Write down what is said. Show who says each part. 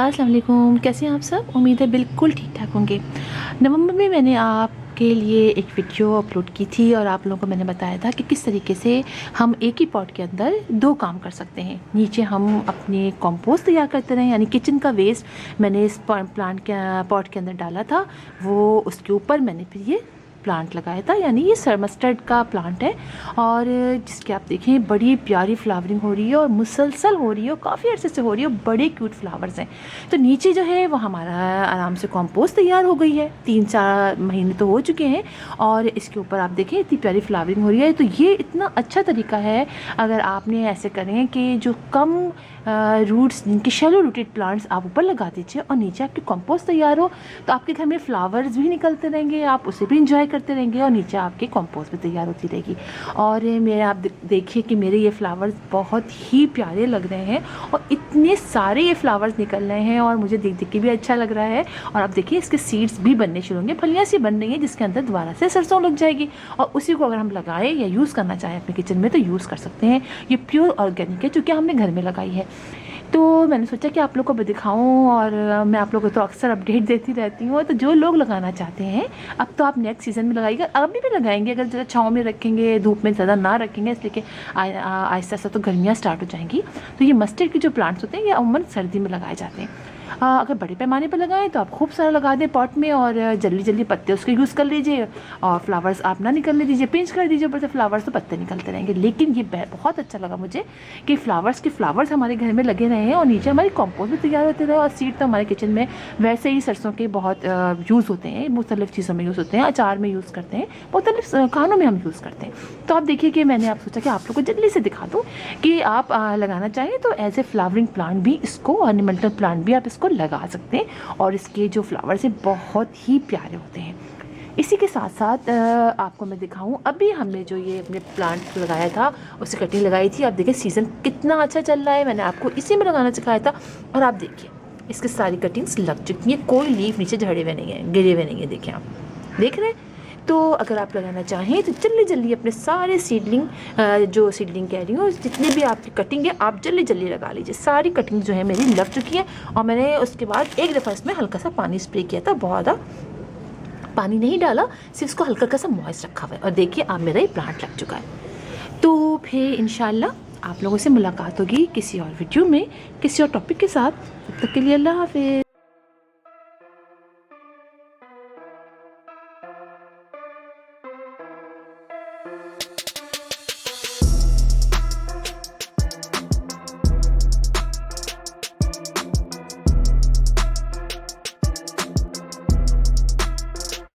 Speaker 1: अस्सलाम वालेकुम, कैसे हैं आप सब। उम्मीद है बिल्कुल ठीक ठाक होंगे। नवंबर में मैंने आपके लिए एक वीडियो अपलोड की थी और आप लोगों को मैंने बताया था कि किस तरीके से हम एक ही पॉट के अंदर दो काम कर सकते हैं। नीचे हम अपने कंपोस्ट तैयार करते रहे, यानी किचन का वेस्ट मैंने इस प्लांट के पॉट के अंदर डाला था, वो उसके ऊपर मैंने फिर ये प्लांट लगाया था, यानी ये सर मस्टर्ड का प्लांट है और जिसके आप देखें बड़ी प्यारी फ्लावरिंग हो रही है और मुसलसल हो रही है और काफ़ी अर्से से हो रही है, बड़े क्यूट फ्लावर्स हैं। तो नीचे जो है वो हमारा आराम से कंपोस्ट तैयार हो गई है, 3-4 महीने तो हो चुके हैं और इसके ऊपर आप देखें इतनी प्यारी फ्लावरिंग हो रही है। तो ये इतना अच्छा तरीका है अगर आपने ऐसे करें कि जो कम रूट्स जिनके शैलो रूटेड प्लांट्स आप ऊपर लगा दीजिए और नीचे आपकी कंपोस्ट तैयार हो, तो आपके घर में फ्लावर्स भी निकलते रहेंगे, आप उसे भी इंजॉय करते रहेंगे और नीचे आपकी कंपोस्ट भी तैयार होती रहेगी। और मेरे आप देखिए कि मेरे ये फ्लावर्स बहुत ही प्यारे लग रहे हैं और इतने सारे ये फ्लावर्स निकल रहे हैं और मुझे देख देख के भी अच्छा लग रहा है। और आप देखिए इसके सीड्स भी बनने शुरू होंगे, फलियाँ सी बन रही हैं जिसके अंदर दोबारा से सरसों लग जाएगी और उसी को अगर हम लगाएं या यूज़ करना चाहें अपने किचन में तो यूज़ कर सकते हैं। ये प्योर ऑर्गेनिक है चूँकि हमने घर में लगाई है। तो मैंने सोचा कि आप लोग को भी दिखाऊं और मैं आप लोगों को तो अक्सर अपडेट देती रहती हूँ। तो जो लोग लगाना चाहते हैं अब तो आप नेक्स्ट सीज़न में लगाइएगा, अभी भी लगाएंगे अगर ज़्यादा छाँव में रखेंगे, धूप में ज़्यादा ना रखेंगे, इसलिए कि आहिस्ता आहिस्ता तो गर्मियाँ स्टार्ट हो जाएंगी। तो ये मस्टर्ड के जो प्लांट्स होते हैं ये अमूमन सर्दी में लगाए जाते हैं। अगर बड़े पैमाने पर लगाएं तो आप खूब सारा लगा दें पॉट में और जल्दी जल्दी पत्ते उसके यूज़ कर लीजिए और फ्लावर्स आप ना निकलने दीजिए, पिंच कर दीजिए ऊपर से फ्लावर्स, तो पत्ते निकलते रहेंगे। लेकिन ये बहुत अच्छा लगा मुझे कि फ्लावर्स हमारे घर में लगे रहे हैं और नीचे हमारी कंपोस्ट भी तैयार होते रहे और सीड तो हमारे किचन में वैसे ही सरसों के बहुत यूज़ होते हैं, मुख्तलिफ़ चीज़ों में यूज़ होते हैं, अचार में यूज़ करते हैं, मुख्तलिफ खानों में हम यूज़ करते हैं। तो आप देखिए कि मैंने आप सोचा कि आप लोग को जल्दी से दिखा दूँ कि आप लगाना चाहें तो एज ए फ्लावरिंग प्लांट भी इसको, ऑर्नामेंटल प्लांट भी आप इसको लगा सकते हैं और इसके जो फ्लावर्स हैं बहुत ही प्यारे होते हैं। इसी के साथ साथ आपको मैं दिखाऊं, अभी हमने जो ये अपने प्लांट लगाया था उससे कटिंग लगाई थी। आप देखिए सीज़न कितना अच्छा चल रहा है, मैंने आपको इसी में लगाना सिखाया था और आप देखिए इसकी सारी कटिंग्स लग चुकी हैं, कोई लीफ नीचे झड़े हुए नहीं है, गिरे हुए नहीं है। देखिए आप देख रहे हैं। तो अगर आप लगाना चाहें तो जल्दी जल्दी अपने सारे सीडलिंग कह रही हूँ, जितने भी आपकी कटिंग है आप जल्दी जल्दी लगा लीजिए। सारी कटिंग जो है मेरी लग चुकी है और मैंने उसके बाद एक दफ़ा इसमें हल्का सा पानी स्प्रे किया था, बहुत ज़्यादा पानी नहीं डाला, सिर्फ इसको हल्का हल्का सा मॉइस्ट रखा हुआ है और देखिए आप मेरा ये प्लांट लग चुका है। तो फिर इंशाल्लाह आप लोगों से मुलाकात होगी किसी और वीडियो में किसी और टॉपिक के साथ। तब तक के लिए अल्लाह हाफिज़।